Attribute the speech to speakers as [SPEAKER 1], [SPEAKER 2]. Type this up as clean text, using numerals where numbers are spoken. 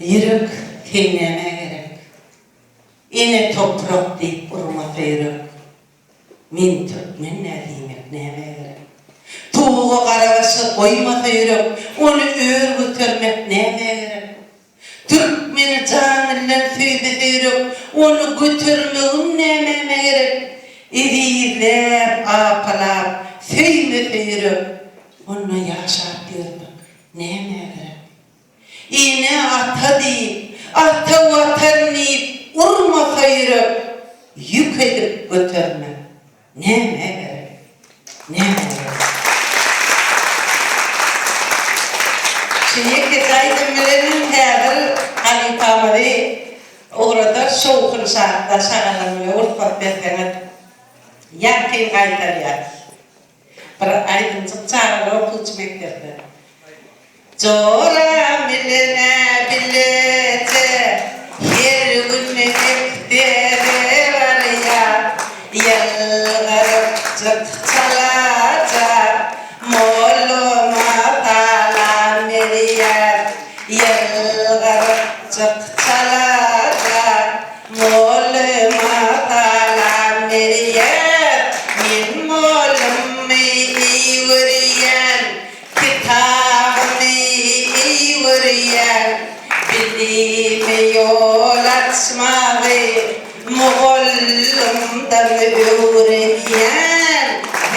[SPEAKER 1] Yürük keyneme gerek. Ene toprak deyip urmasa yürük. Min Türkmen ne demek neme gerek. Tuğu karabası koymasa yürük. Onu ör götürmek neme gerek. Türkmeni canillen söydese yürük. Onu götürmeğin neme gerek. İzler apalap söymese yürük. Onu yaşap yürük neme gerek. İne ata deyip, ata vatan deyip, urmasa yürüp, yük edip götürme. Neme gerek? Neme gerek? Şimdi Kızay'dımların hedir halifamı orada soğukun saatte sağlanmaya urtmak beklenir. Yakin kaytar yak. Bir aydınlık çağrı okutmektedir. Zora milene bilete her gün mektebe var ya yalvarıp çalacak moluma talan veriyor yalvarıp çalacak moluma talan veriyor min molum iyi vuruyan kitabını iyi vuruyan